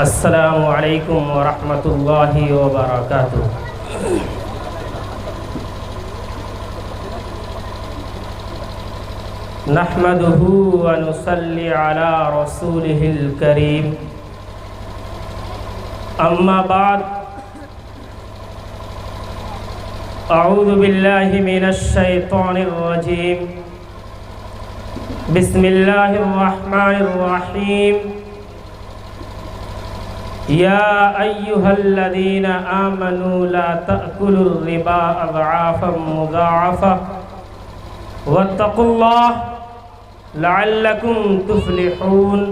السلام علیکم ورحمۃ اللہ وبرکاتہ۔ نحمده ونصلی علی رسوله الکریم، اما بعد، اعوذ باللہ من الشیطان الرجیم، بسم اللہ الرحمن الرحیم۔ یا ایہا الذین آمنوا لا تأکلوا الربا اضعافا مضاعفا واتقوا اللہ لعلکم تفلحون۔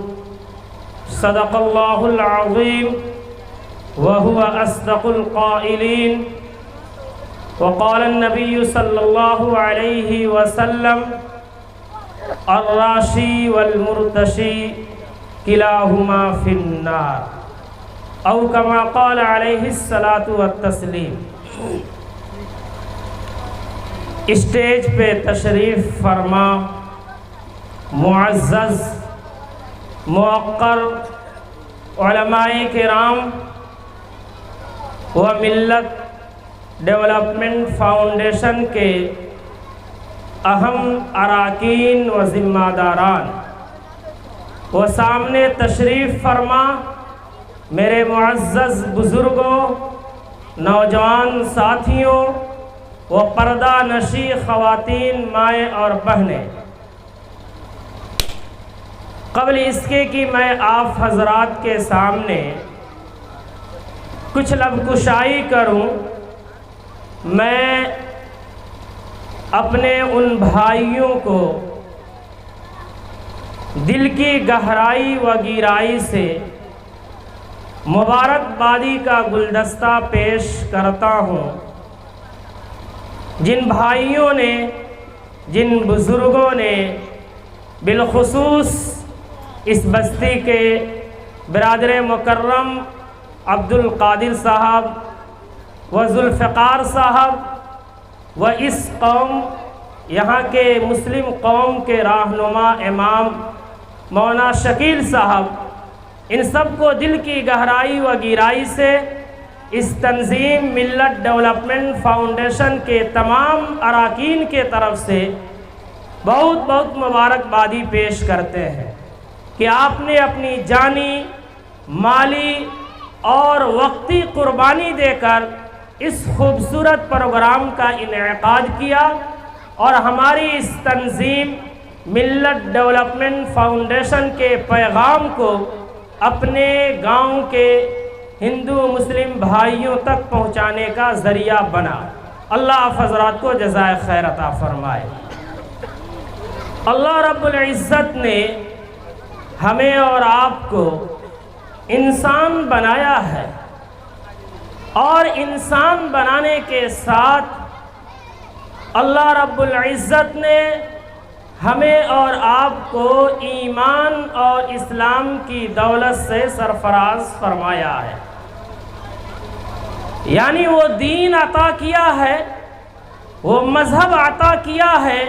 صدق اللہ العظیم وہو اصدق القائلین۔ وقال النبی صلی اللہ علیہ وسلم الراشی والمرتشی کلاہما فی النار، او کما قال علیہ الصلاۃ والتسلیم۔ اسٹیج پہ تشریف فرما معزز موقر علماء کرام و ملت ڈیولپمنٹ فاؤنڈیشن کے اہم اراکین و ذمہ داران، وہ سامنے تشریف فرما میرے معزز بزرگوں، نوجوان ساتھیوں و پردہ نشی خواتین، مائیں اور بہنیں، قبل اس کے کہ میں آپ حضرات کے سامنے کچھ لب کشائی کروں، میں اپنے ان بھائیوں کو دل کی گہرائی و گہرائی سے مبارکبادی کا گلدستہ پیش کرتا ہوں، جن بھائیوں نے، جن بزرگوں نے بالخصوص اس بستی کے برادر مکرم عبد القادر صاحب و ذوالفقار صاحب و اس قوم، یہاں کے مسلم قوم کے راہنما امام مولانا شکیل صاحب، ان سب کو دل کی گہرائی و گہرائی سے اس تنظیم ملت ڈیولپمنٹ فاؤنڈیشن کے تمام اراکین کے طرف سے بہت بہت مبارکبادی پیش کرتے ہیں کہ آپ نے اپنی جانی، مالی اور وقتی قربانی دے کر اس خوبصورت پروگرام کا انعقاد کیا اور ہماری اس تنظیم ملت ڈیولپمنٹ فاؤنڈیشن کے پیغام کو اپنے گاؤں کے ہندو مسلم بھائیوں تک پہنچانے کا ذریعہ بنا۔ اللہ آپ حضرات کو جزائے خیر عطا فرمائے۔ اللہ رب العزت نے ہمیں اور آپ کو انسان بنایا ہے، اور انسان بنانے کے ساتھ اللہ رب العزت نے ہمیں اور آپ کو ایمان اور اسلام کی دولت سے سرفراز فرمایا ہے، یعنی وہ دین عطا کیا ہے، وہ مذہب عطا کیا ہے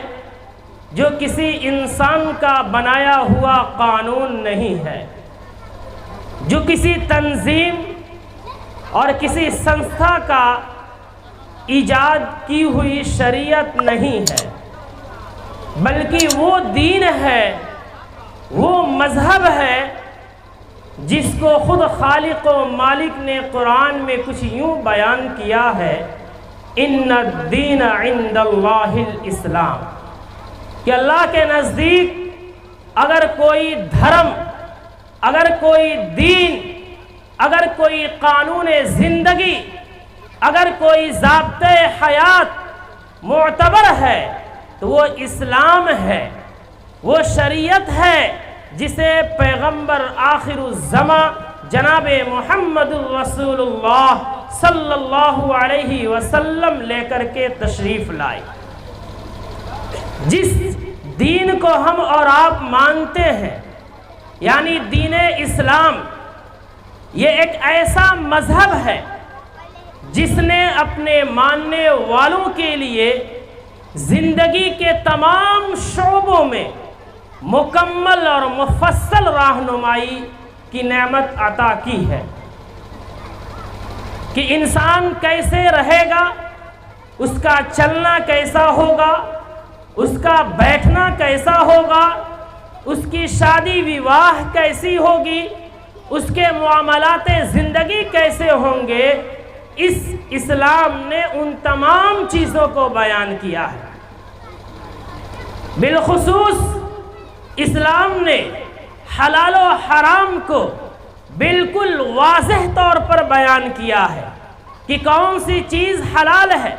جو کسی انسان کا بنایا ہوا قانون نہیں ہے، جو کسی تنظیم اور کسی سنستھا کا ایجاد کی ہوئی شریعت نہیں ہے، بلکہ وہ دین ہے، وہ مذہب ہے جس کو خود خالق و مالک نے قرآن میں کچھ یوں بیان کیا ہے، ان الدین عند اللہ الاسلام، کہ اللہ کے نزدیک اگر کوئی دھرم، اگر کوئی دین، اگر کوئی قانون زندگی، اگر کوئی ضابطۂ حیات معتبر ہے تو وہ اسلام ہے، وہ شریعت ہے جسے پیغمبر آخر الزمان جناب محمد الرسول اللہ صلی اللہ علیہ وسلم لے کر کے تشریف لائے۔ جس دین کو ہم اور آپ مانتے ہیں، یعنی دین اسلام، یہ ایک ایسا مذہب ہے جس نے اپنے ماننے والوں کے لیے زندگی کے تمام شعبوں میں مکمل اور مفصل رہنمائی کی نعمت عطا کی ہے کہ انسان کیسے رہے گا، اس کا چلنا کیسا ہوگا، اس کا بیٹھنا کیسا ہوگا، اس کی شادی وواہ کیسی ہوگی، اس کے معاملات زندگی کیسے ہوں گے۔ اس اسلام نے ان تمام چیزوں کو بیان کیا ہے۔ بالخصوص اسلام نے حلال و حرام کو بالکل واضح طور پر بیان کیا ہے کہ کون سی چیز حلال ہے،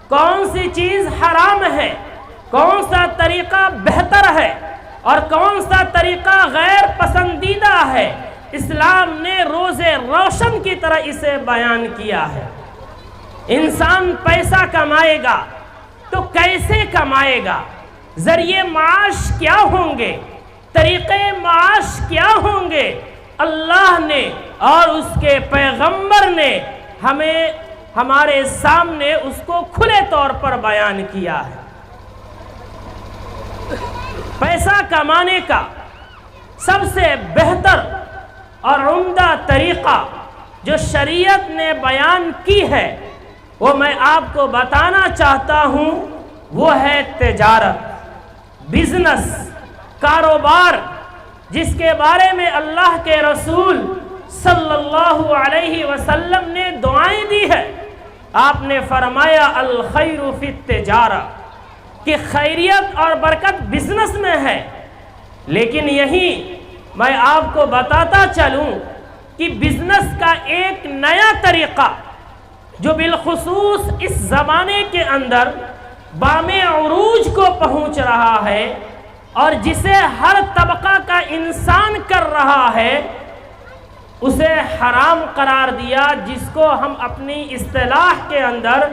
کون سی چیز حرام ہے، کون سا طریقہ بہتر ہے اور کون سا طریقہ غیر پسندیدہ ہے۔ اسلام نے روز روشن کی طرح اسے بیان کیا ہے۔ انسان پیسہ کمائے گا تو کیسے کمائے گا، ذریعے معاش کیا ہوں گے، طریقے معاش کیا ہوں گے، اللہ نے اور اس کے پیغمبر نے ہمارے سامنے اس کو کھلے طور پر بیان کیا ہے۔ پیسہ کمانے کا سب سے بہتر اور عمدہ طریقہ جو شریعت نے بیان کی ہے وہ میں آپ کو بتانا چاہتا ہوں، وہ ہے تجارت، بزنس، کاروبار، جس کے بارے میں اللہ کے رسول صلی اللہ علیہ وسلم نے دعائیں دی ہے۔ آپ نے فرمایا الخیر فی التجارہ، کہ خیریت اور برکت بزنس میں ہے۔ لیکن یہی میں آپ کو بتاتا چلوں کہ بزنس کا ایک نیا طریقہ جو بالخصوص اس زمانے کے اندر بام عروج کو پہنچ رہا ہے اور جسے ہر طبقہ کا انسان کر رہا ہے، اسے حرام قرار دیا، جس کو ہم اپنی اصطلاح کے اندر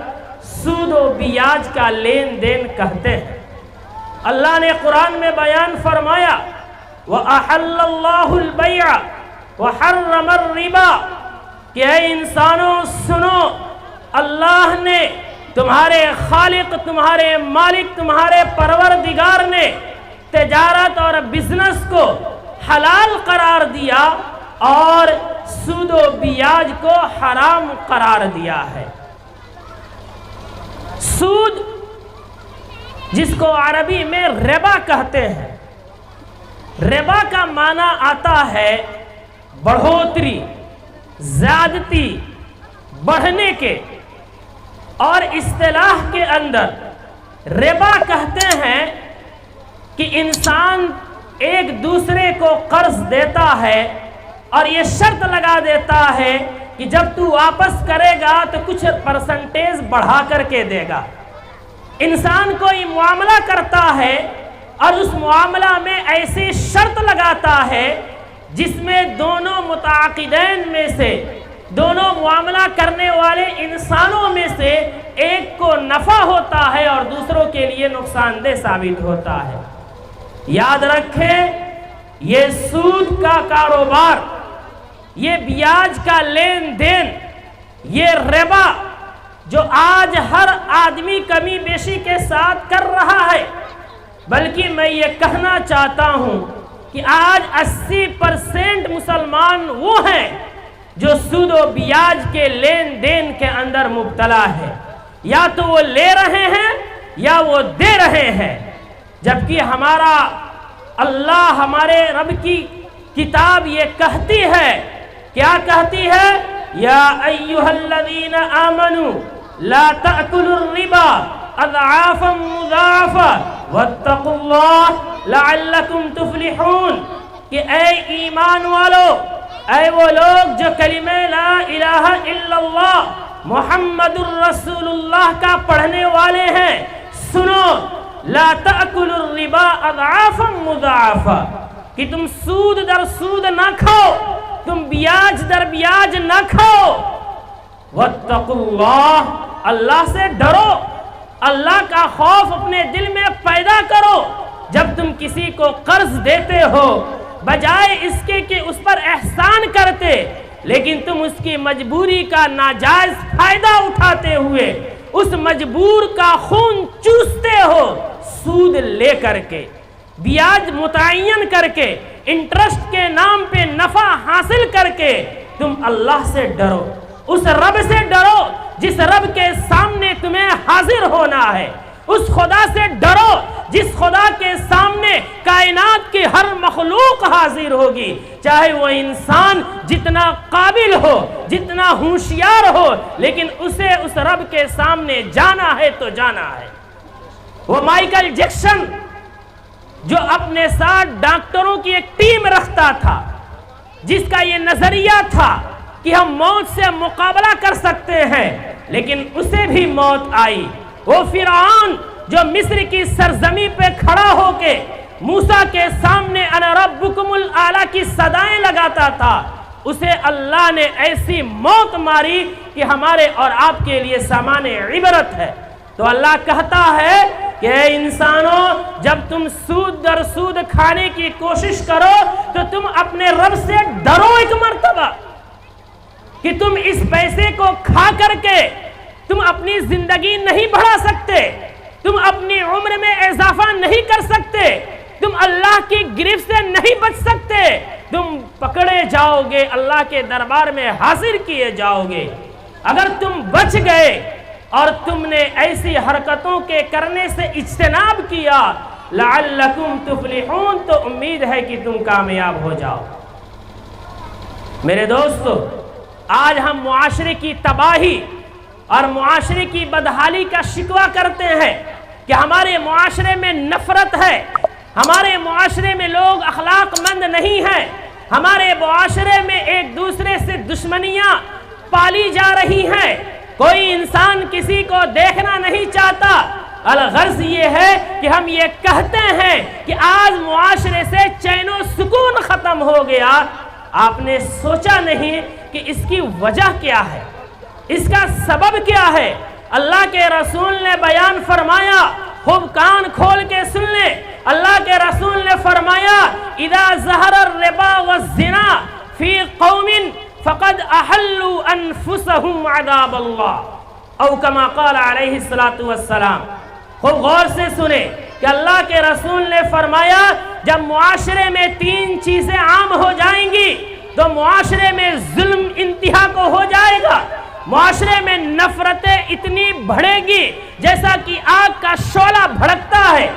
سود و بیاج کا لین دین کہتے ہیں۔ اللہ نے قرآن میں بیان فرمایا وَأَحَلَّ اللَّهُ الْبَيْعَ وَحَرَّمَ الرِّبَا، کہ اے انسانوں سنو، اللہ نے تمہارے خالق، تمہارے مالک، تمہارے پروردگار نے تجارت اور بزنس کو حلال قرار دیا اور سود و بیاج کو حرام قرار دیا ہے۔ سود، جس کو عربی میں ربا کہتے ہیں، ربا کا معنی آتا ہے بڑھوتری، زیادتی، بڑھنے کے، اور اصطلاح کے اندر ربا کہتے ہیں کہ انسان ایک دوسرے کو قرض دیتا ہے اور یہ شرط لگا دیتا ہے کہ جب تو واپس کرے گا تو کچھ پرسنٹیج بڑھا کر کے دے گا۔ انسان کوئی معاملہ کرتا ہے اور اس معاملہ میں ایسی شرط لگاتا ہے جس میں دونوں متعاقدین میں سے، دونوں معاملہ کرنے والے انسانوں میں سے ایک کو نفع ہوتا ہے اور دوسروں کے لیے نقصان دہ ثابت ہوتا ہے۔ یاد رکھیں، یہ سود کا کاروبار، یہ بیاج کا لین دین، یہ ربا جو آج ہر آدمی کمی بیشی کے ساتھ کر رہا ہے، بلکہ میں یہ کہنا چاہتا ہوں کہ آج 80% مسلمان وہ ہیں جو سود و بیاج کے لین دین کے اندر مبتلا ہے، یا تو وہ لے رہے ہیں یا وہ دے رہے ہیں، جبکہ ہمارا اللہ، ہمارے رب کی کتاب یہ کہتی ہے، کیا کہتی ہے؟ یا ایھا الذین آمنوا لا تأکلوا الربا اضعافا مضاعفا واتقوا اللہ لعلکم تفلحون، کہ اے ایمان والو، اے وہ لوگ جو کلمہ لا الہ الا اللہ محمد الرسول اللہ کا پڑھنے والے ہیں، سنو، لا تأکلوا الربا اضعافا مضاعفا، کہ تم سود در سود نہ کھاؤ، تم بیاج در بیاج نہ کھاؤ، واتقوا اللہ، اللہ سے ڈرو، اللہ کا خوف اپنے دل میں پیدا کرو۔ جب تم کسی کو قرض دیتے ہو، بجائے اس کے کہ اس پر احسان کرتے، لیکن تم اس کی مجبوری کا ناجائز فائدہ اٹھاتے ہوئے اس مجبور کا خون چوستے ہو، سود لے کر کے، بیاج متعین کر کے، انٹرسٹ کے نام پہ نفع حاصل کر کے تم اللہ سے ڈرو، اس رب سے ڈرو جس رب کے سامنے تمہیں حاضر ہونا ہے، اس خدا سے ڈرو جس خدا کے سامنے کائنات کی ہر مخلوق حاضر ہوگی، چاہے وہ انسان جتنا قابل ہو، جتنا ہوشیار ہو، لیکن اسے اس رب کے سامنے جانا ہے تو جانا ہے۔ وہ مائیکل جیکسن جو اپنے ساتھ ڈاکٹروں کی ایک ٹیم رکھتا تھا، جس کا یہ نظریہ تھا کہ ہم موت سے مقابلہ کر سکتے ہیں، لیکن اسے بھی موت آئی۔ وہ فرعون جو مصر کی سرزمین پہ کھڑا ہو کے موسیٰ کے سامنے انا ربکم الاعلی کی صدائیں لگاتا تھا، اسے اللہ نے ایسی موت ماری کہ ہمارے اور آپ کے لیے سامان عبرت ہے۔ تو اللہ کہتا ہے کہ اے انسانوں، جب تم سود در سود کھانے کی کوشش کرو تو تم اپنے رب سے ڈرو ایک مرتبہ کہ تم اس پیسے کو کھا کر کے تم اپنی زندگی نہیں بڑھا سکتے، تم اپنی عمر میں اضافہ نہیں کر سکتے، تم اللہ کی گرفت سے نہیں بچ سکتے، تم پکڑے جاؤ گے، اللہ کے دربار میں حاضر کیے جاؤ گے۔ اگر تم بچ گئے اور تم نے ایسی حرکتوں کے کرنے سے اجتناب کیا، لعلکم تفلحون، تو امید ہے کہ تم کامیاب ہو جاؤ۔ میرے دوستو، آج ہم معاشرے کی تباہی اور معاشرے کی بدحالی کا شکوہ کرتے ہیں کہ ہمارے معاشرے میں نفرت ہے، ہمارے معاشرے میں لوگ اخلاق مند نہیں ہیں، ہمارے معاشرے میں ایک دوسرے سے دشمنیاں پالی جا رہی ہیں، کوئی انسان کسی کو دیکھنا نہیں چاہتا۔ الغرض یہ ہے کہ ہم یہ کہتے ہیں کہ آج معاشرے سے چین و سکون ختم ہو گیا۔ آپ نے سوچا نہیں کہ اس کی وجہ کیا ہے، اس کا سبب کیا ہے؟ اللہ کے رسول نے بیان فرمایا، خوب کان کھول کے سن لیں، اللہ کے رسول نے فرمایا اذا ظہر الربا والزنا فی قوم فقد احلوا انفسهم عذاب اللہ، او کما قال علیہ الصلوۃ والسلام۔ خوب غور سے سنیں کہ اللہ کے رسول نے فرمایا جب معاشرے میں تین چیزیں عام ہو جائیں گی تو معاشرے میں ظلم انتہا کو ہو جائے گا، معاشرے میں نفرتیں اتنی بڑھے گی جیسا کہ آگ کا شعلہ بھڑکتا ہے۔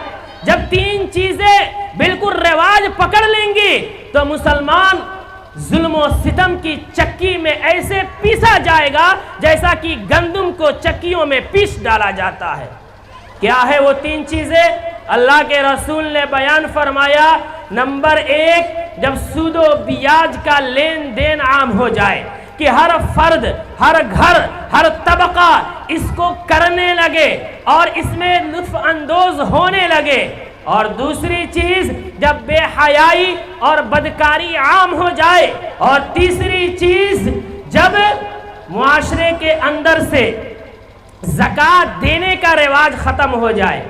جب تین چیزیں بالکل رواج پکڑ لیں گی تو مسلمان ظلم و ستم کی چکی میں ایسے پیسا جائے گا جیسا کہ گندم کو چکیوں میں پیس ڈالا جاتا ہے۔ کیا ہے وہ تین چیزیں؟ اللہ کے رسول نے بیان فرمایا، نمبر ایک، جب سود و بیاج کا لین دین عام ہو جائے کہ ہر فرد، ہر گھر، ہر طبقہ اس کو کرنے لگے اور اس میں لطف اندوز ہونے لگے۔ اور دوسری چیز، جب بے حیائی اور بدکاری عام ہو جائے، اور تیسری چیز، جب معاشرے کے اندر سے زکوٰۃ دینے کا رواج ختم ہو جائے۔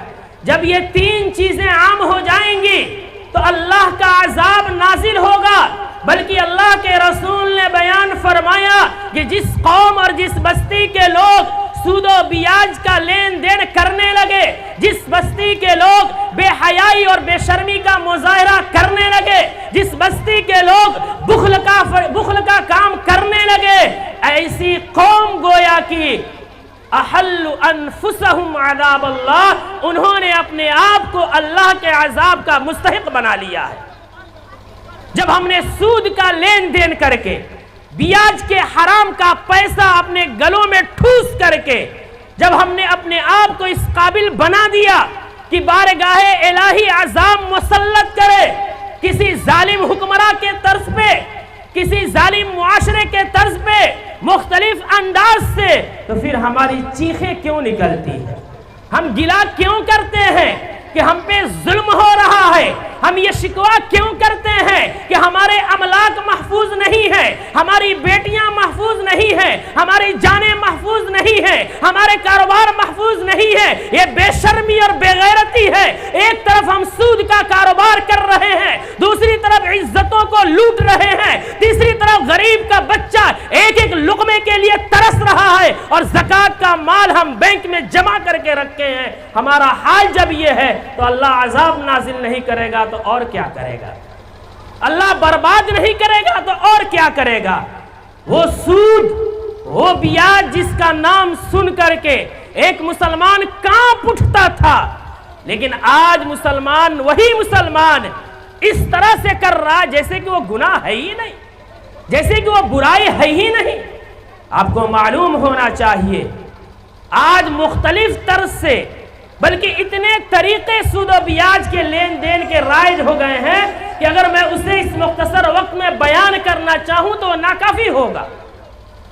جب یہ تین چیزیں عام ہو جائیں گی تو اللہ کا عذاب نازل ہوگا۔ بلکہ اللہ کے رسول نے بیان فرمایا کہ جس قوم اور جس بستی کے لوگ سود و بیاج کا لین دین کرنے لگے، جس بستی کے لوگ بے حیائی اور بے شرمی کا مظاہرہ کرنے لگے، جس بستی کے لوگ بخل کا کام کرنے لگے، ایسی قوم گویا کی احل انفسہم عذاب اللہ، انہوں نے اپنے آپ کو اللہ کے عذاب کا مستحق بنا لیا ہے۔ جب ہم نے سود کا لین دین کر کے، بیاج کے حرام کا پیسہ اپنے گلوں میں ٹھوس کر کے، جب ہم نے اپنے آپ کو اس قابل بنا دیا کہ بارگاہ الہی عذاب مسلط کرے، کسی ظالم حکمراں کے طرز پہ، کسی ظالم معاشرے کے طرز پہ، مختلف انداز سے، تو پھر ہماری چیخیں کیوں نکلتی ہیں؟ ہم گلا کیوں کرتے ہیں کہ ہم پہ ظلم ہو رہا ہے؟ ہم یہ شکوہ کیوں کرتے ہیں کہ ہمارے املاک محفوظ نہیں ہیں، ہماری بیٹیاں محفوظ نہیں ہیں، ہماری جانیں محفوظ نہیں ہیں، ہمارے کاروبار محفوظ نہیں ہے؟ یہ بے شرمی اور بے غیرتی ہے۔ ایک طرف ہم سود کا کاروبار کر رہے ہیں، دوسری طرف عزتوں کو لوٹ رہے ہیں، تیسری طرف غریب کا بچہ ایک ایک لقمے کے لیے ترس رہا ہے، اور زکوٰۃ کا مال ہم بینک میں جمع کر کے رکھے ہیں۔ ہمارا حال جب یہ ہے تو اللہ عذاب نازل نہیں کرے گا تو اور کیا کرے گا؟ اللہ برباد نہیں کرے گا تو اور کیا کرے گا؟ وہ سود، وہ بیاج جس کا نام سن کر کے ایک مسلمان کانپ اٹھتا تھا، لیکن آج مسلمان، وہی مسلمان اس طرح سے کر رہا جیسے کہ وہ گناہ ہے ہی نہیں، جیسے کہ وہ برائی ہے ہی نہیں۔ آپ کو معلوم ہونا چاہیے آج مختلف طرز سے، بلکہ اتنے طریقے سود و بیاج کے لین دین کے رائج ہو گئے ہیں کہ اگر میں اسے اس مختصر وقت میں بیان کرنا چاہوں تو وہ ناکافی ہوگا۔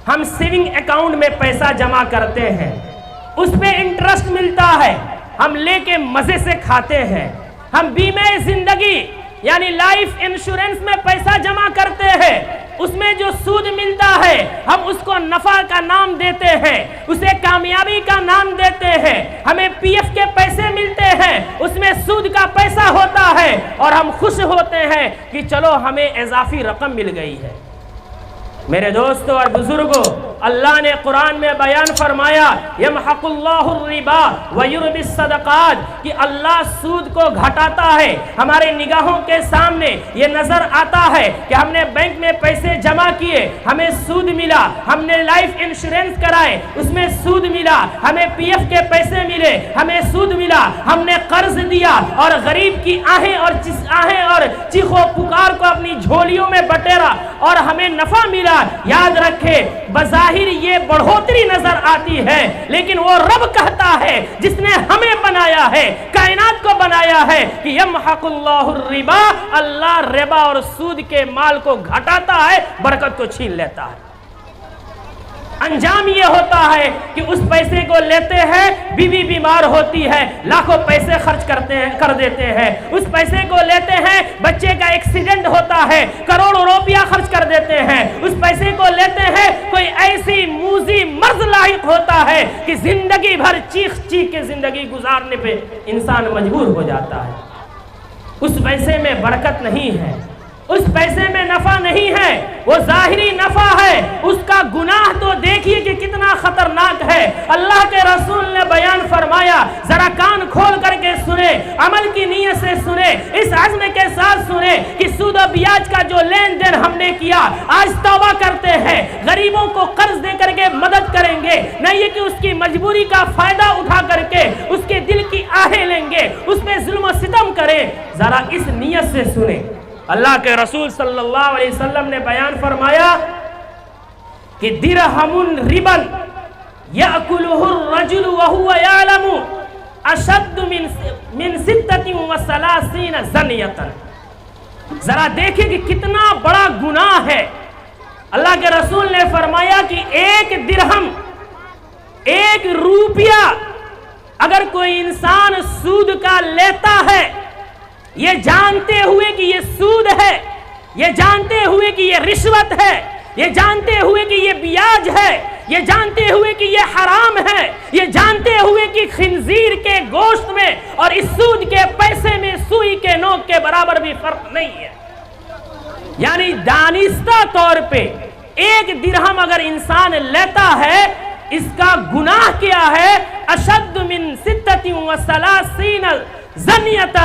ہم سیونگ اکاؤنٹ میں پیسہ جمع کرتے ہیں، اس پہ انٹرسٹ ملتا ہے، ہم لے کے مزے سے کھاتے ہیں۔ ہم بیمہ زندگی یعنی لائف انشورنس میں پیسہ جمع کرتے ہیں، اس میں جو سود ملتا ہے ہم اس کو نفع کا نام دیتے ہیں، اسے کامیابی کا نام دیتے ہیں۔ ہمیں پی ایف کے پیسے ملتے ہیں، اس میں سود کا پیسہ ہوتا ہے اور ہم خوش ہوتے ہیں کہ چلو ہمیں اضافی رقم مل گئی ہے۔ میرے دوستوں اور بزرگوں، اللہ نے قرآن میں بیان فرمایا یمحق اللہ الربا ویربی الصدقات، کہ اللہ سود کو گھٹاتا ہے۔ ہمارے نگاہوں کے سامنے یہ نظر آتا ہے کہ ہم نے بینک میں پیسے جمع کیے، ہمیں سود ملا، ہم نے لائف انشورنس کرائے، اس میں سود ملا، ہمیں پی ایف کے پیسے ملے، ہمیں سود ملا، ہم نے قرض دیا اور غریب کی آہیں اور چیخ و پکار کو اپنی جھولیوں میں بٹیرا اور ہمیں نفع ملا۔ یاد رکھے بظاہر یہ بڑھوتری نظر آتی ہے، لیکن وہ رب کہتا ہے جس نے ہمیں بنایا ہے، کائنات کو بنایا ہے، کہ یمحق اللہ الربا، اللہ ربا اور سود کے مال کو گھٹاتا ہے، برکت کو چھین لیتا ہے۔ انجام یہ ہوتا ہے کہ اس پیسے کو لیتے ہیں، بیوی بیمار ہوتی ہے، لاکھوں پیسے خرچ کر دیتے ہیں، اس پیسے کو لیتے ہیں، بچے کا ایکسیڈنٹ ہوتا ہے، کروڑوں روپیہ خرچ کر دیتے ہیں، اس پیسے کو لیتے ہیں، کوئی ایسی موذی مرض لاحق ہوتا ہے کہ زندگی بھر چیخ چیخ کے زندگی گزارنے پہ انسان مجبور ہو جاتا ہے۔ اس پیسے میں برکت نہیں ہے، اس پیسے میں نفع نہیں ہے، وہ ظاہری نفع ہے، اس کا گناہ تو دیکھیے کہ کتنا خطرناک ہے۔ اللہ کے رسول نے بیان فرمایا، ذرا کان کھول کر کے سنیں، عمل کی نیت سے سنیں، اس عزم کے ساتھ سنیں کہ سود و بیاج کا جو لین دین ہم نے کیا، آج توبہ کرتے ہیں، غریبوں کو قرض دے کر کے مدد کریں گے، نہ یہ کہ اس کی مجبوری کا فائدہ اٹھا کر کے اس کے دل کی آہیں لیں گے، اس پہ ظلم و ستم کریں۔ ذرا اس نیت سے سنیں۔ اللہ کے رسول صلی اللہ علیہ وسلم نے بیان فرمایا کہ درہم ربا یأکلہ الرجل وہو یعلم اشد من 36 زنیۃ۔ ذرا دیکھیں کہ کتنا بڑا گناہ ہے۔ اللہ کے رسول نے فرمایا کہ ایک درہم، ایک روپیہ اگر کوئی انسان سود کا لیتا ہے، یہ جانتے ہوئے کہ یہ سود ہے، یہ جانتے ہوئے کہ یہ رشوت ہے، یہ جانتے ہوئے کہ یہ بیاج ہے، یہ جانتے ہوئے کہ یہ حرام ہے، یہ جانتے ہوئے کہ خنزیر کے گوشت میں اور اس سود کے پیسے میں سوئی کے نوک کے برابر بھی فرق نہیں ہے، یعنی دانستہ طور پہ ایک درہم اگر انسان لیتا ہے، اس کا گناہ کیا ہے؟ اشد من 36 زنیۃ،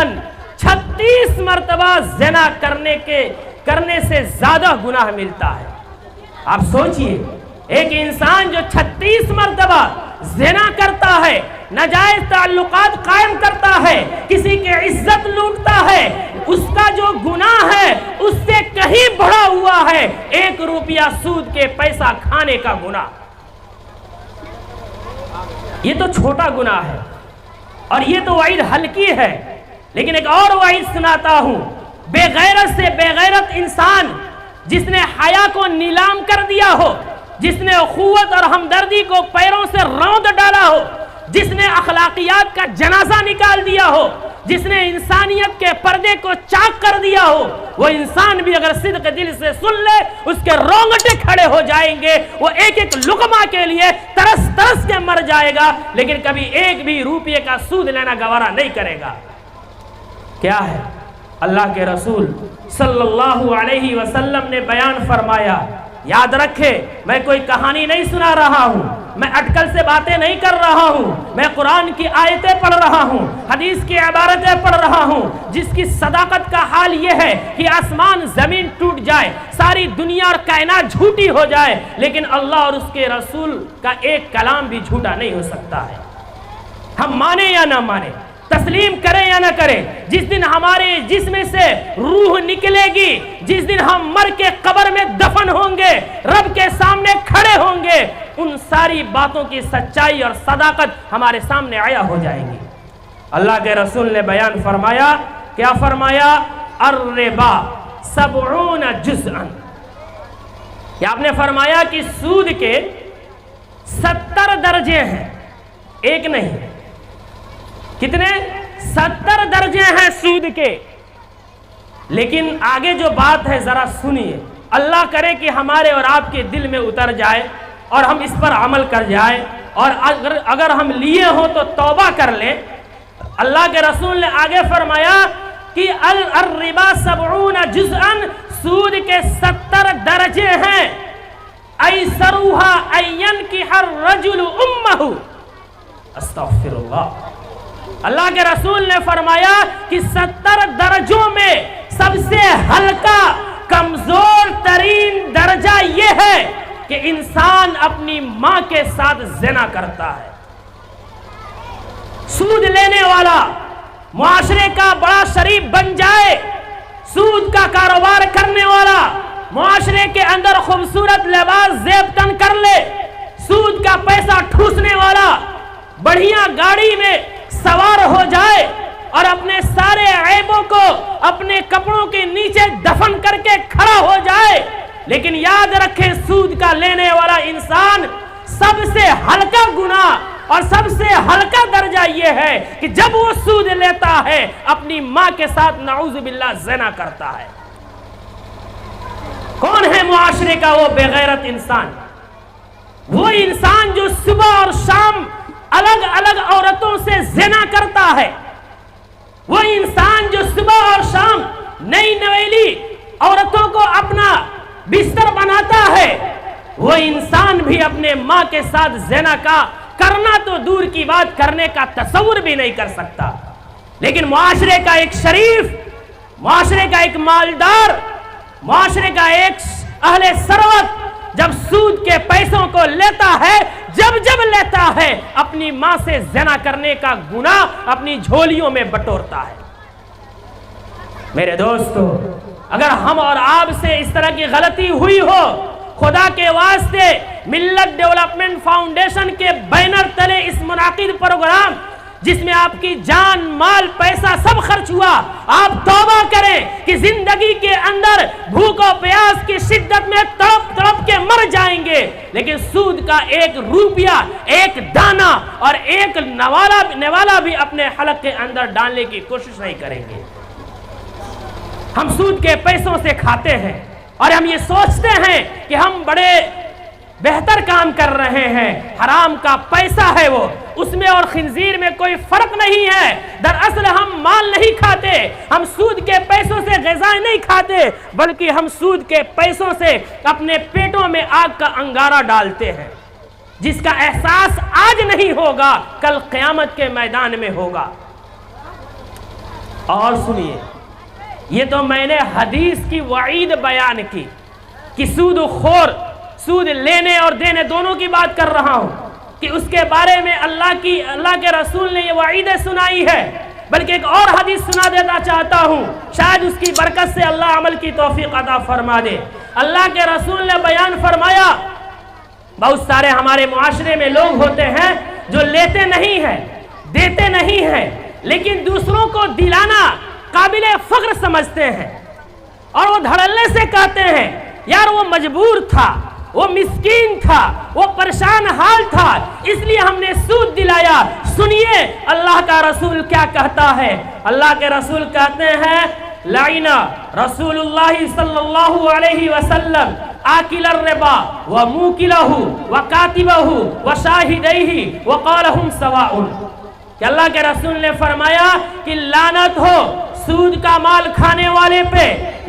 36 مرتبہ زنا کرنے سے زیادہ گناہ ملتا ہے۔ آپ سوچئے ایک انسان جو 36 مرتبہ زنا کرتا ہے، ناجائز تعلقات قائم کرتا ہے، کسی کی عزت لوٹتا ہے، اس کا جو گناہ ہے اس سے کہیں بڑھا ہوا ہے 1 روپیہ سود کے پیسہ کھانے کا گناہ۔ یہ تو چھوٹا گناہ ہے اور یہ تو وعید ہلکی ہے، لیکن ایک اور وعید سناتا ہوں۔ بے غیرت سے بے غیرت انسان جس نے حیا کو نیلام کر دیا ہو، جس نے اخوت اور ہمدردی کو پیروں سے روند ڈالا ہو، جس نے اخلاقیات کا جنازہ نکال دیا ہو، جس نے انسانیت کے پردے کو چاک کر دیا ہو، وہ انسان بھی اگر صدق دل سے سن لے اس کے رونگٹے کھڑے ہو جائیں گے، وہ ایک ایک لقمہ کے لیے ترس ترس کے مر جائے گا، لیکن کبھی ایک بھی روپیے کا سود لینا گوارا نہیں کرے گا۔ کیا ہے؟ اللہ کے رسول صلی اللہ علیہ وسلم نے بیان فرمایا یاد رکھے میں کوئی کہانی نہیں سنا رہا ہوں، میں اٹکل سے باتیں نہیں کر رہا ہوں، میں قرآن کی آیتیں پڑھ رہا ہوں، حدیث کی عبارتیں پڑھ رہا ہوں، جس کی صداقت کا حال یہ ہے کہ آسمان زمین ٹوٹ جائے، ساری دنیا اور کائنات جھوٹی ہو جائے، لیکن اللہ اور اس کے رسول کا ایک کلام بھی جھوٹا نہیں ہو سکتا ہے۔ ہم مانیں یا نہ مانیں، تسلیم کریں یا نہ کریں، جس دن ہمارے جسم سے روح نکلے گی، جس دن ہم مر کے قبر میں دفن ہوں گے، رب کے سامنے کھڑے ہوں گے، ان ساری باتوں کی سچائی اور صداقت ہمارے سامنے عیاں ہو جائیں گی۔ اللہ کے رسول نے بیان فرمایا، کیا فرمایا؟ الربا 70 جزءا، کہ آپ نے فرمایا کہ سود کے 70 درجے ہیں، ایک نہیں، کتنے؟ 70 درجے ہیں سود کے۔ لیکن آگے جو بات ہے ذرا سنیے، اللہ کرے کہ ہمارے اور آپ کے دل میں اتر جائے اور ہم اس پر عمل کر جائیں، اور اگر ہم لیے ہوں تو توبہ کر لیں۔ اللہ کے رسول نے آگے فرمایا کہ الربا 70 جزءا، سود کے 70 درجے ہیں، ایسروہا ان ینکح الرجل امہ، استغفر اللہ۔ اللہ کے رسول نے فرمایا کہ 70 درجوں میں سب سے ہلکا کمزور ترین درجہ یہ ہے کہ انسان اپنی ماں کے ساتھ زنا کرتا ہے۔ سود لینے والا معاشرے کا بڑا شریف بن جائے، سود کا کاروبار کرنے والا معاشرے کے اندر خوبصورت لباس زیب تن کر لے، سود کا پیسہ ٹھوسنے والا بڑھیا گاڑی میں سوار ہو جائے اور اپنے سارے عیبوں کو اپنے کپڑوں کے نیچے دفن کر کے کھڑا ہو جائے، لیکن یاد رکھیں سود کا لینے والا انسان سب سے ہلکا گناہ اور سب سے ہلکا درجہ یہ ہے کہ جب وہ سود لیتا ہے اپنی ماں کے ساتھ نعوذ باللہ زنا کرتا ہے۔ کون ہے معاشرے کا وہ بے غیرت انسان؟ وہ انسان جو صبح اور شام الگ الگ عورتوں سے زنا کرتا ہے، وہ انسان جو صبح اور شام نئی نویلی عورتوں کو اپنا بستر بناتا ہے، وہ انسان بھی اپنے ماں کے ساتھ زنا کا کرنا تو دور کی بات، کرنے کا تصور بھی نہیں کر سکتا۔ لیکن معاشرے کا ایک شریف، معاشرے کا ایک مالدار، معاشرے کا ایک اہل ثروت جب سود کے پیسوں کو لیتا ہے، جب لیتا ہے، اپنی ماں سے زنا کرنے کا گناہ اپنی جھولیوں میں بٹورتا ہے۔ میرے دوستو، اگر ہم اور آپ سے اس طرح کی غلطی ہوئی ہو، خدا کے واسطے ملت ڈیولپمنٹ فاؤنڈیشن کے بینر تلے اس منعقد پروگرام جس میں آپ کی جان مال پیسہ سب خرچ ہوا، آپ توبہ کریں کہ زندگی کے اندر بھوک و پیاس کی شدت میں تڑپ تڑپ کے مر جائیں گے، لیکن سود کا 1 روپیہ، 1 دانہ اور 1 نوالا بھی اپنے حلق کے اندر ڈالنے کی کوشش نہیں کریں گے۔ ہم سود کے پیسوں سے کھاتے ہیں اور ہم یہ سوچتے ہیں کہ ہم بڑے بہتر کام کر رہے ہیں، حرام کا پیسہ ہے وہ، اس میں اور خنزیر میں کوئی فرق نہیں ہے۔ دراصل ہم مال نہیں کھاتے، ہم سود کے پیسوں سے غذائیں نہیں کھاتے، بلکہ ہم سود کے پیسوں سے اپنے پیٹوں میں آگ کا انگارہ ڈالتے ہیں، جس کا احساس آج نہیں ہوگا، کل قیامت کے میدان میں ہوگا۔ اور سنیے، یہ تو میں نے حدیث کی وعید بیان کی کہ سود خور، سود لینے اور دینے دونوں کی بات کر رہا ہوں کہ اس کے بارے میں اللہ کے رسول نے یہ وعیدیں سنائی ہے، بلکہ ایک اور حدیث سنا دینا چاہتا ہوں، شاید اس کی برکت سے اللہ عمل کی توفیق عطا فرما دے۔ اللہ کے رسول نے بیان فرمایا، بہت سارے ہمارے معاشرے میں لوگ ہوتے ہیں جو لیتے نہیں ہیں، دیتے نہیں ہیں، لیکن دوسروں کو دلانا قابل فخر سمجھتے ہیں، اور وہ دھڑلے سے کہتے ہیں یار وہ مجبور تھا، وہ مسکین تھا، وہ پریشان حال تھا، اس لیے ہم نے سود دلایا۔ سنیے اللہ کا رسول کیا کہتا ہے۔ اللہ کے رسول کہتے ہیں لعن رسول اللہ صلی اللہ علیہ وسلم آکل الربا وموکلہ وکاتبہ وشاہدیہ وقالہم سواء، کہ اللہ کے رسول نے فرمایا کہ لعنت ہو سود کا مال کھانے والے پہ،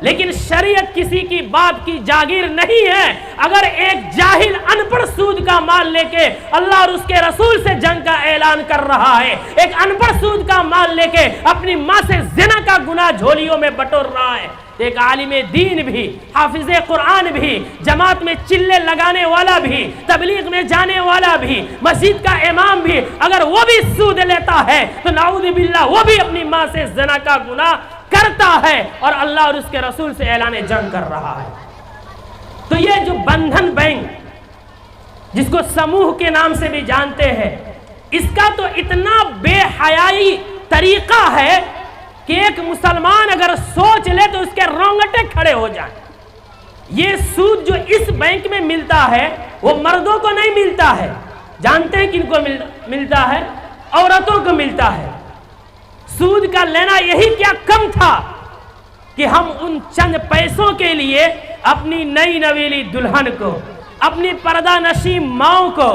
لیکن شریعت کسی کی باپ کی جاگیر نہیں ہے۔ اگر ایک جاہل ان پڑھ سود کا مال لے کے اللہ اور اس کے رسول سے جنگ کا اعلان کر رہا ہے، ایک ان پڑھ سود کا مال لے کے اپنی ماں سے زنا کا گناہ جھولیوں میں بٹور رہا ہے، ایک عالم دین بھی، حافظ قرآن بھی، جماعت میں چلے لگانے والا بھی، تبلیغ میں جانے والا بھی، مسجد کا امام بھی، اگر وہ بھی سود لیتا ہے تو نعوذ باللہ وہ بھی اپنی ماں سے زنا کا گناہ کرتا ہے اور اللہ اور اس کے رسول سے اعلان جنگ کر رہا ہے۔ تو یہ جو بندھن بینک جس کو سموہ کے نام سے بھی جانتے ہیں، اس کا تو اتنا بے حیائی طریقہ ہے کہ ایک مسلمان اگر سوچ لے تو اس کے رونگٹے کھڑے ہو جائیں۔ یہ سود جو اس بینک میں ملتا ہے وہ مردوں کو نہیں ملتا ہے، جانتے ہیں کن کو ملتا ہے؟ عورتوں کو ملتا ہے۔ سود کا لینا یہی کیا کم تھا کہ ہم ان چند پیسوں کے لیے اپنی نئی نویلی دلہن کو، اپنی پردہ نشین ماؤں کو،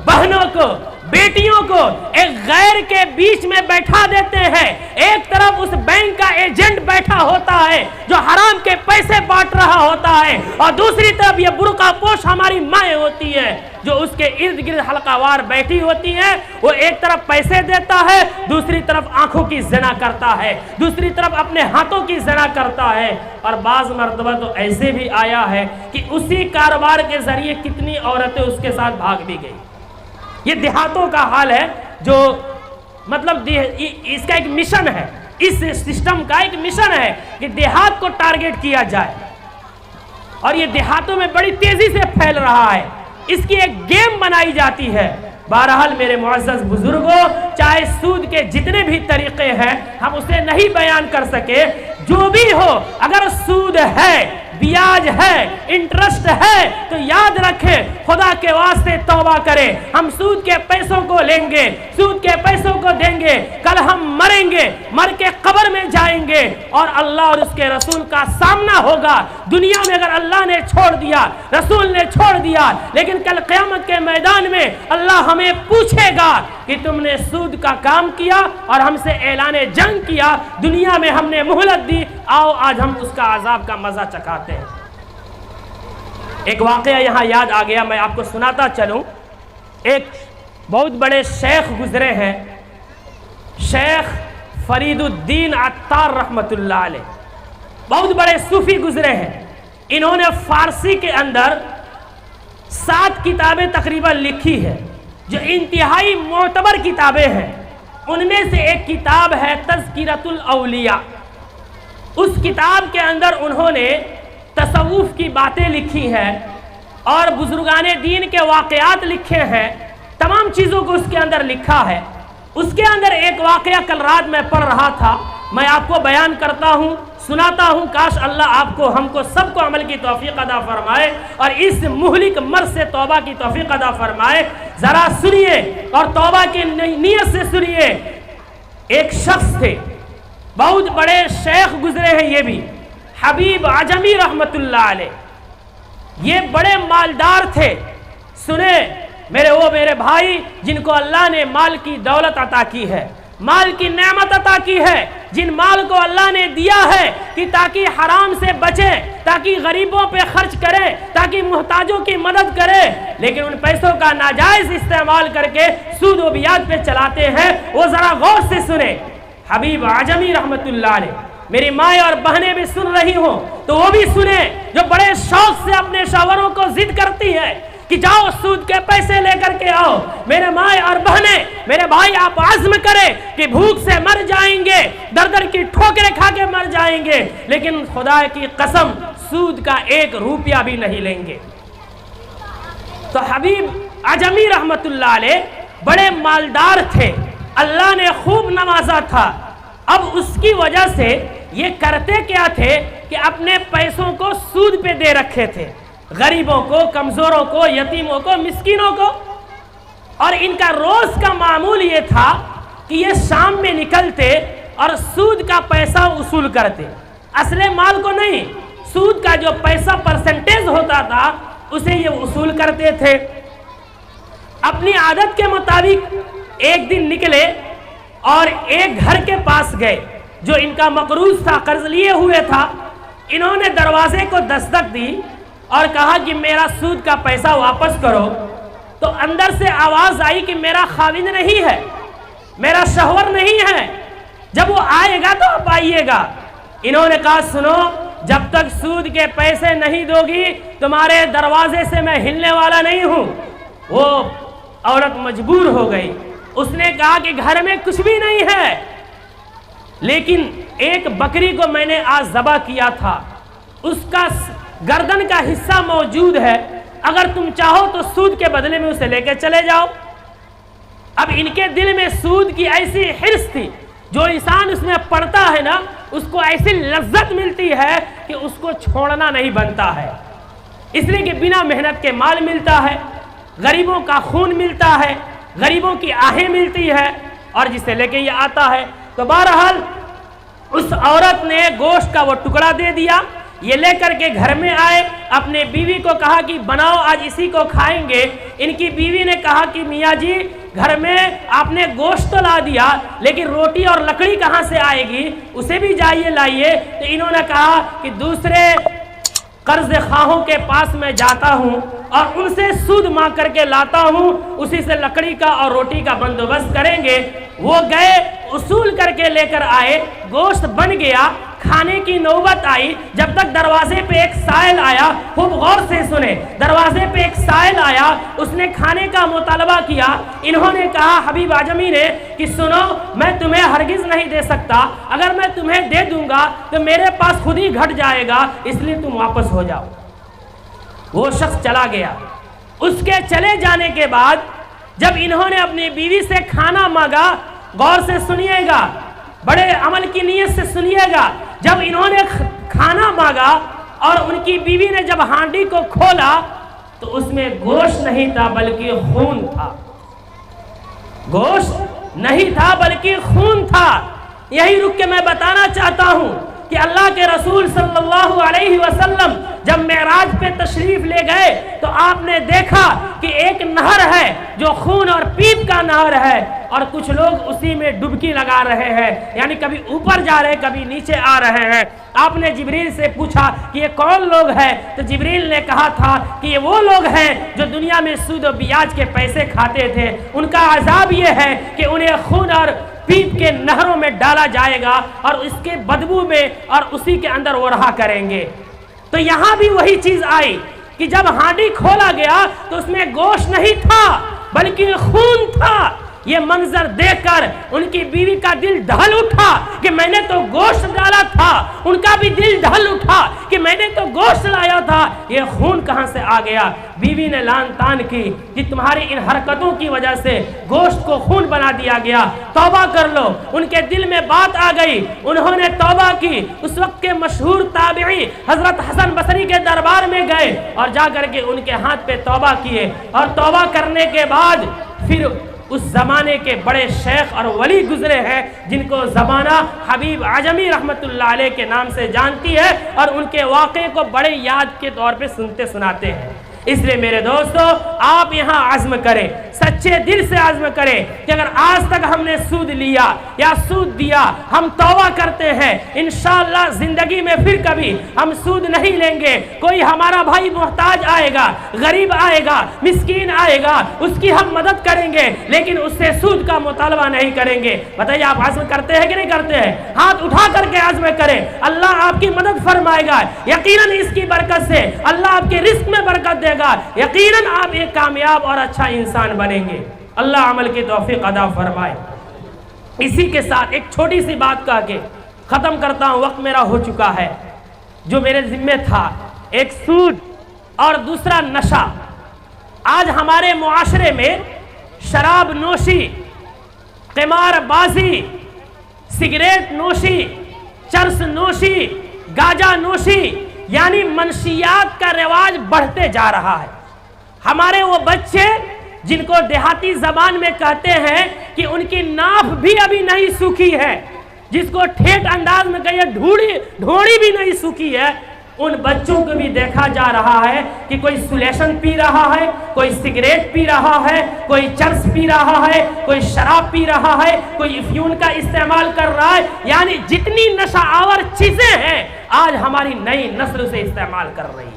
بہنوں کو، بیٹیوں کو ایک غیر کے بیچ میں بیٹھا دیتے ہیں۔ ایک طرف اس بینک کا ایجنٹ بیٹھا ہوتا ہے جو حرام کے پیسے بانٹ رہا ہوتا ہے، اور دوسری طرف یہ برقع پوش ہماری مائیں ہوتی ہیں جو اس کے ارد گرد حلقہ وار بیٹھی ہوتی ہیں۔ وہ ایک طرف پیسے دیتا ہے، دوسری طرف آنکھوں کی زنا کرتا ہے، دوسری طرف اپنے ہاتھوں کی زنا کرتا ہے۔ اور بعض مرتبہ تو ایسے بھی آیا ہے کہ اسی کاروبار کے ذریعے کتنی عورتیں اس کے ساتھ بھاگ بھی گئی۔ یہ دیہاتوں کا حال ہے، جو مطلب اس کا ایک مشن ہے، اس سسٹم کا ایک مشن ہے کہ دیہات کو ٹارگٹ کیا جائے، اور یہ دیہاتوں میں بڑی تیزی سے پھیل رہا ہے۔ اس کی ایک گیم بنائی جاتی ہے۔ بہرحال میرے معزز بزرگوں، چاہے سود کے جتنے بھی طریقے ہیں ہم اسے نہیں بیان کر سکے، جو بھی ہو، اگر سود ہے، بیاج ہے، انٹرسٹ ہے، تو یاد رکھیں خدا کے واسطے توبہ کریں۔ ہم سود کے پیسوں کو لیں گے، سود کے پیسوں کو دیں گے، کل ہم مریں گے، مر کے قبر میں جائیں گے اور اللہ اور اس کے رسول کا سامنا ہوگا۔ دنیا میں اگر اللہ نے چھوڑ دیا، رسول نے چھوڑ دیا، لیکن کل قیامت کے میدان میں اللہ ہمیں پوچھے گا کہ تم نے سود کا کام کیا اور ہم سے اعلان جنگ کیا، دنیا میں ہم نے مہلت دی، آؤ آج ہم اس کا عذاب کا مزہ چکھاتے ہیں۔ ایک واقعہ یہاں یاد آ گیا، میں آپ کو سناتا چلوں۔ ایک بہت بڑے شیخ گزرے ہیں، شیخ فرید الدین عطار رحمت اللہ علیہ، بہت بڑے صوفی گزرے ہیں۔ انہوں نے فارسی کے اندر 7 کتابیں تقریباً لکھی ہے جو انتہائی معتبر کتابیں ہیں۔ ان میں سے ایک کتاب ہے تذکرۃ الاولیاء۔ اس کتاب کے اندر انہوں نے تصوف کی باتیں لکھی ہیں اور بزرگان دین کے واقعات لکھے ہیں، تمام چیزوں کو اس کے اندر لکھا ہے۔ اس کے اندر ایک واقعہ کل رات میں پڑھ رہا تھا، میں آپ کو بیان کرتا ہوں، سناتا ہوں، کاش اللہ آپ کو، ہم کو، سب کو عمل کی توفیق عطا فرمائے اور اس مہلک مرض سے توبہ کی توفیق عطا فرمائے۔ ذرا سنیے اور توبہ کی نیت سے سنیے۔ ایک شخص تھے، بہت بڑے شیخ گزرے ہیں، یہ بھی حبیب عجمی رحمت اللہ علیہ، یہ بڑے مالدار تھے۔ سنیں میرے بھائی، جن کو اللہ نے مال کی دولت عطا کی ہے، مال کی نعمت عطا کی ہے، جن مال کو اللہ نے دیا ہے کہ تاکہ حرام سے بچے، تاکہ غریبوں پہ خرچ کرے، تاکہ محتاجوں کی مدد کرے، لیکن ان پیسوں کا ناجائز استعمال کر کے سود و بیاج پہ چلاتے ہیں، وہ ذرا غور سے سنیں۔ حبیب عجمی رحمت اللہ علیہ، میری مائیں اور بہنیں بھی سن رہی ہوں تو وہ بھی سنیں، جو بڑے شوق سے اپنے شوہروں کو ضد کرتی ہے کہ جاؤ سود کے پیسے لے کر کے آؤ۔ میرے مائیں اور بہنیں، میرے بھائی، آپ عزم کریں کہ بھوک سے مر جائیں گے، در در کی ٹھوکریں کھا کے مر جائیں گے، لیکن خدا کی قسم سود کا 1 روپیہ بھی نہیں لیں گے۔ تو حبیب عجمی رحمت اللہ علیہ بڑے مالدار تھے، اللہ نے خوب نوازا تھا۔ اب اس کی وجہ سے یہ کرتے کیا تھے کہ اپنے پیسوں کو سود پہ دے رکھے تھے، غریبوں کو، کمزوروں کو، یتیموں کو، مسکینوں کو، اور ان کا روز کا معمول یہ تھا کہ یہ شام میں نکلتے اور سود کا پیسہ وصول کرتے، اصل مال کو نہیں، سود کا جو پیسہ پرسنٹیج ہوتا تھا اسے یہ وصول کرتے تھے۔ اپنی عادت کے مطابق ایک دن نکلے اور ایک گھر کے پاس گئے جو ان کا مقروض تھا، قرض لیے ہوئے تھا۔ انہوں نے دروازے کو دستک دی اور کہا کہ میرا سود کا پیسہ واپس کرو، تو اندر سے آواز آئی کہ میرا خاوند نہیں ہے، میرا شوہر نہیں ہے، جب وہ آئے گا تو آپ آئیے گا۔ انہوں نے کہا سنو، جب تک سود کے پیسے نہیں دو گی تمہارے دروازے سے میں ہلنے والا نہیں ہوں۔ وہ عورت مجبور ہو گئی، اس نے کہا کہ گھر میں کچھ بھی نہیں ہے، لیکن ایک بکری کو میں نے آج ذبح کیا تھا، اس کا گردن کا حصہ موجود ہے، اگر تم چاہو تو سود کے بدلے میں اسے لے کے چلے جاؤ۔ اب ان کے دل میں سود کی ایسی حرص تھی، جو انسان اس میں پڑتا ہے نا، اس کو ایسی لذت ملتی ہے کہ اس کو چھوڑنا نہیں بنتا ہے، اس لیے کہ بنا محنت کے مال ملتا ہے، غریبوں کا خون ملتا ہے، غریبوں کی آہیں ملتی ہے، اور جسے لے کے یہ آتا ہے۔ تو بہرحال اس عورت نے گوشت کا وہ ٹکڑا دے دیا، یہ لے کر کے گھر میں آئے، اپنے بیوی کو کہا کہ بناؤ آج اسی کو کھائیں گے۔ ان کی بیوی نے کہا کہ میاں جی گھر میں آپ نے گوشت تو لا دیا، لیکن روٹی اور لکڑی کہاں سے آئے گی، اسے بھی جائیے لائیے۔ تو انہوں نے کہا کہ دوسرے قرض خواہوں کے پاس میں جاتا ہوں اور ان سے سود مانگ کر کے لاتا ہوں، اسی سے لکڑی کا اور روٹی کا بندوبست کریں گے۔ وہ گئے، اصول کر کے لے کر آئے، گوشت بن گیا، کھانے کی نوبت آئی۔ جب تک دروازے پہ ایک سائل آیا، خوب غور سے سنے، دروازے پہ ایک سائل آیا، اس نے کھانے کا مطالبہ کیا۔ انہوں نے کہا حبیب اعظمی نے کہ سنو، میں تمہیں ہرگز نہیں دے سکتا، اگر میں تمہیں دے دوں گا تو میرے پاس خود ہی گھٹ جائے گا، اس لیے تم واپس ہو جاؤ۔ وہ شخص چلا گیا۔ اس کے چلے جانے کے بعد جب انہوں نے اپنی بیوی سے کھانا مانگا، غور سے سنیے گا، بڑے عمل کی نیت سے سنیے گا، جب انہوں نے کھانا مانگا اور ان کی بیوی نے جب ہانڈی کو کھولا تو اس میں گوشت نہیں تھا بلکہ خون تھا۔ گوشت نہیں تھا بلکہ خون تھا۔ یہی رک کے میں بتانا چاہتا ہوں کہ اللہ کے رسول صلی اللہ علیہ وسلم جب معراج پہ تشریف لے گئے تو آپ نے دیکھا کہ ایک نہر ہے جو خون اور پیپ کا نہر ہے، اور کچھ لوگ اسی میں ڈبکی لگا رہے ہیں، یعنی کبھی اوپر جا رہے کبھی نیچے آ رہے ہیں۔ آپ نے جبریل سے پوچھا کہ یہ کون لوگ ہیں، تو جبریل نے کہا تھا کہ یہ وہ لوگ ہیں جو دنیا میں سود و بیاج کے پیسے کھاتے تھے، ان کا عذاب یہ ہے کہ انہیں خون اور پیپ کے نہروں میں ڈالا جائے گا اور اس کے بدبو میں اور اسی کے اندر وہ رہا کریں گے۔ تو یہاں بھی وہی چیز آئی کہ جب ہانڈی کھولا گیا تو اس میں گوشت نہیں تھا بلکہ خون تھا۔ یہ منظر دیکھ کر ان کی بیوی کا دل دہل اٹھا کہ میں نے تو گوشت ڈالا تھا، ان کا بھی دل دہل اٹھا کہ میں نے تو گوشت لایا تھا، یہ خون کہاں سے آ گیا۔ بیوی نے لان تان کی کہ تمہاری ان حرکتوں کی وجہ سے گوشت کو خون بنا دیا گیا، توبہ کر لو۔ ان کے دل میں بات آ گئی، انہوں نے توبہ کی۔ اس وقت کے مشہور تابعی حضرت حسن بصری کے دربار میں گئے اور جا کر کے ان کے ہاتھ پہ توبہ کیے، اور توبہ کرنے کے بعد پھر اس زمانے کے بڑے شیخ اور ولی گزرے ہیں جن کو زمانہ حبیب اعظمی رحمت اللہ علیہ کے نام سے جانتی ہے، اور ان کے واقعے کو بڑے یاد کے طور پہ سنتے سناتے ہیں۔ اس لیے میرے دوستو، آپ یہاں عزم کریں، سچے دل سے عزم کریں کہ اگر آج تک ہم نے سود لیا یا سود دیا، ہم توبہ کرتے ہیں، انشاءاللہ زندگی میں پھر کبھی ہم سود نہیں لیں گے۔ کوئی ہمارا بھائی محتاج آئے گا، غریب آئے گا، مسکین آئے گا، اس کی ہم مدد کریں گے، لیکن اس سے سود کا مطالبہ نہیں کریں گے۔ بتائیے آپ عزم کرتے ہیں کہ نہیں کرتے ہیں؟ ہاتھ اٹھا کر کے عزم کریں، اللہ آپ کی مدد فرمائے گا، یقیناً اس کی برکت سے اللہ آپ کے رزق میں برکت دے گا، یقیناً آپ ایک کامیاب اور اچھا انسان بنیں گے۔ اللہ عمل کی توفیق عطا فرمائے۔ اسی کے ساتھ ایک چھوٹی سی بات کہا کے ختم کرتا ہوں، وقت میرا ہو چکا ہے۔ جو میرے ذمہ تھا، ایک سود اور دوسرا نشہ۔ آج ہمارے معاشرے میں شراب نوشی، قمار بازی، سگریٹ نوشی، چرس نوشی، گاجا نوشی، یعنی منشیات کا رواج بڑھتے جا رہا ہے۔ ہمارے وہ بچے جن کو دیہاتی زبان میں کہتے ہیں کہ ان کی ناف بھی ابھی نہیں سوکھی ہے، جس کو ٹھیٹ انداز میں کہیے ڈھوڑی بھی نہیں سوکھی ہے، ان بچوں کو بھی دیکھا جا رہا ہے کہ کوئی سلیشن پی رہا ہے، کوئی سگریٹ پی رہا ہے، کوئی چرس پی رہا ہے، کوئی شراب پی رہا ہے، کوئی افیون کا استعمال کر رہا ہے. یعنی جتنی نشہ آور چیزیں ہیں آج ہماری نئی نسل سے استعمال کر رہی.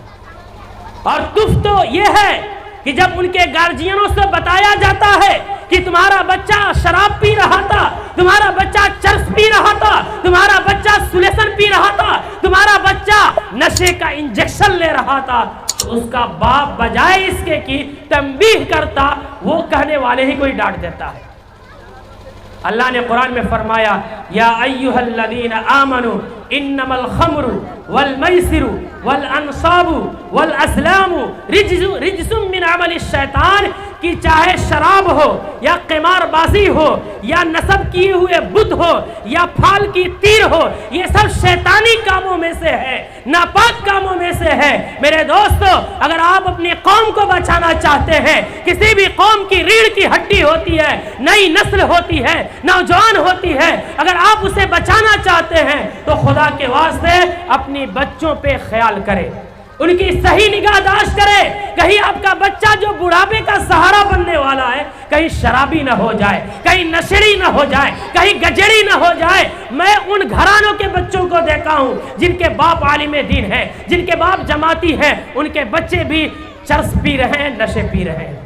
اور کفر تو یہ ہے کہ جب ان کے گارجینوں سے بتایا جاتا ہے کہ تمہارا بچہ شراب پی رہا تھا، تمہارا بچہ چرس پی رہا تھا، تمہارا بچہ سلیسن پی رہا تھا، تمہارا بچہ نشے کا انجیکشن لے رہا تھا، تو اس کا باپ بجائے اس کے کی تنبیہ کرتا، وہ کہنے والے ہی کوئی ڈانٹ دیتا ہے. اللہ نے قرآن میں فرمایا یا ایھا الذین آمنوا انما الخمر والمیسر والانصاب والازلام رجس من عمل الشیطان، کہ چاہے شراب ہو یا قمار بازی ہو یا نصب کیے ہوئے بت ہو یا پھال کی تیر ہو، یہ سب شیطانی کاموں میں سے ہے، ناپاک کاموں میں سے ہے. میرے دوستو، اگر آپ اپنی قوم کو بچانا چاہتے ہیں، کسی بھی قوم کی ریڑھ کی ہڈی ہوتی ہے، نئی نسل ہوتی ہے، نوجوان ہوتی ہے، اگر آپ اسے بچانا چاہتے ہیں تو خدا کے واسطے اپنی بچوں پہ خیال کرے، ان کی صحیح نگہداشت کرے. کہیں آپ کا بچہ جو بڑھاپے کا سہارا بننے والا ہے کہیں شرابی نہ ہو جائے، کہیں نشری نہ ہو جائے، کہیں گجڑی نہ ہو جائے. میں ان گھرانوں کے بچوں کو دیکھا ہوں جن کے باپ عالم دین ہیں، جن کے باپ جماعتی ہیں، ان کے بچے بھی چرس پی رہے ہیں، نشے پی رہے ہیں.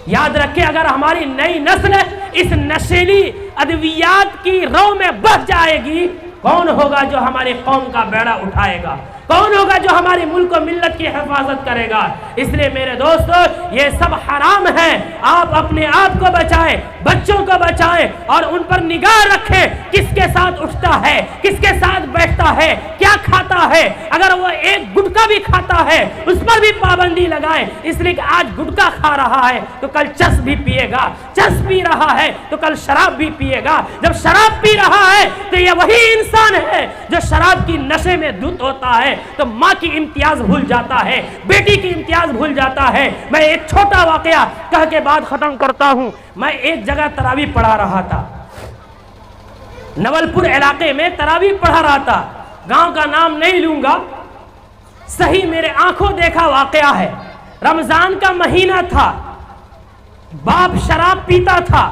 یاد رکھیں، اگر ہماری نئی نسل اس نشیلی ادویات کی رو میں بہہ جائے گی، کون ہوگا جو ہماری قوم کا بیڑا اٹھائے گا؟ کون ہوگا جو ہماری ملک و ملت کی حفاظت کرے گا؟ اس لیے میرے دوستو، یہ سب حرام ہے. آپ اپنے آپ کو بچائیں، بچوں کو بچائیں اور ان پر نگاہ رکھیں، کس کے ساتھ اٹھتا ہے، کس کے ساتھ بیٹھتا ہے، کیا کھاتا ہے. اگر وہ ایک گٹکا بھی کھاتا ہے اس پر بھی پابندی لگائیں، اس لیے کہ آج گٹکا کھا رہا ہے تو کل چرس بھی پیے گا، چرس پی رہا ہے تو کل شراب بھی پیے گا. جب شراب پی رہا ہے تو یہ وہی انسان ہے جو شراب کی نشے میں دھت ہوتا ہے تو ماں کی امتیاز بھول جاتا ہے، بیٹی کی امتیاز بھول جاتا ہے. میں ایک چھوٹا واقعہ کہہ کے بعد ختم کرتا ہوں. میں ایک جگہ تراویح پڑھا رہا تھا، نول پور علاقے میں تراویح پڑھا رہا تھا، گاؤں کا نام نہیں لوں گا. صحیح میرے آنکھوں دیکھا واقعہ ہے. رمضان کا مہینہ تھا، باپ شراب پیتا تھا،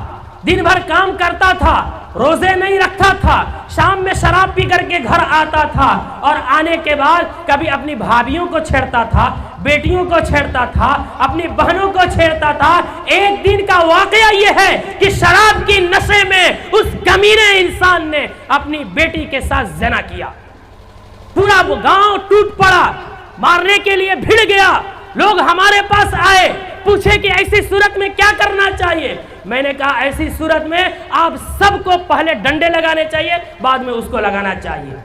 دن بھر کام کرتا تھا، روزے نہیں رکھتا تھا، شام میں شراب پی کر کے گھر آتا تھا اور آنے کے بعد کبھی اپنی بھابھیوں کو چھیڑتا تھا، بیٹیوں کو چھیڑتا تھا، اپنی بہنوں کو چھیڑتا تھا. ایک دن کا واقعہ یہ ہے کہ شراب کی نشے میں اس کمینے انسان نے اپنی بیٹی کے ساتھ زنا کیا. پورا گاؤں ٹوٹ پڑا، مارنے کے لیے بھیڑ گیا. لوگ ہمارے پاس آئے، پوچھے کہ ایسی صورت میں کیا کرنا چاہیے. میں نے کہا ایسی صورت میں آپ سب کو پہلے ڈنڈے لگانے چاہیے، بعد میں اس کو لگانا چاہیے.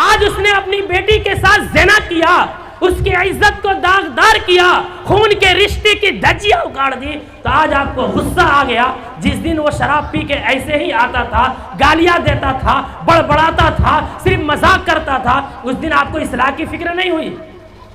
آج اس نے اپنی بیٹی کے ساتھ زنا کیا، اس کی عزت کو داغدار کیا، خون کے رشتے کی دھجیاں اکاڑ دی. تو آج آپ کو غصہ آ گیا. جس دن وہ شراب پی کے ایسے ہی آتا تھا، گالیاں دیتا تھا، بڑبڑاتا تھا، صرف مذاق کرتا تھا، اس دن آپ کو اصلاح کی فکر نہیں ہوئی.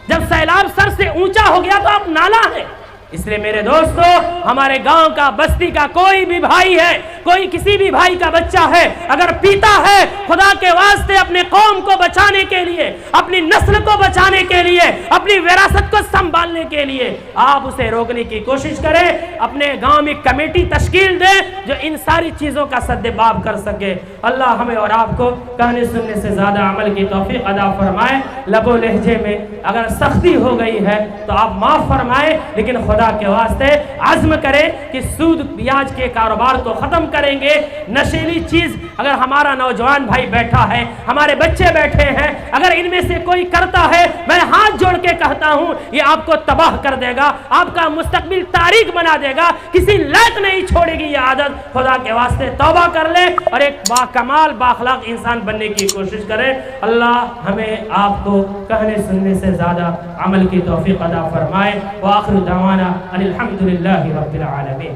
جب سیلاب سر سے اونچا ہو گیا تو آپ نالا ہیں. اس لیے میرے دوستو، ہمارے گاؤں کا، بستی کا کوئی بھی بھائی ہے، کوئی کسی بھی بھائی کا بچہ ہے، اگر پیتا ہے، خدا کے واسطے اپنے قوم کو بچانے کے لیے، اپنی نسل کو بچانے کے لیے، اپنی وراثت کو سنبھالنے کے لیے آپ اسے روکنے کی کوشش کریں. اپنے گاؤں میں کمیٹی تشکیل دیں جو ان ساری چیزوں کا سد باب کر سکے. اللہ ہمیں اور آپ کو کہنے سننے سے زیادہ عمل کی توفیق عطا فرمائے. لب و لہجے میں اگر سختی ہو گئی ہے تو آپ معاف فرمائیں، لیکن خدا کے واسطے عزم کرے کہ سود بیاج کے کاروبار کو ختم کریں گے. نشیلی چیز اگر ہمارا نوجوان بھائی بیٹھا ہے، ہمارے بچے بیٹھے ہیں، اگر ان میں سے کوئی کرتا ہے، میں ہاتھ جوڑ کے کہتا ہوں یہ آپ کو تباہ کر دے گا، آپ کا مستقبل تاریک بنا دے گا، کسی لائق نہیں چھوڑے گی یہ عادت. خدا کے واسطے توبہ کر لے اور ایک باکمال بااخلاق انسان بننے کی کوشش کرے. اللہ ہمیں آپ کو کہنے سننے سے زیادہ عمل کی توفیق عطا فرمائے. وآخر دعوانا الحمدللہ رب العالمین.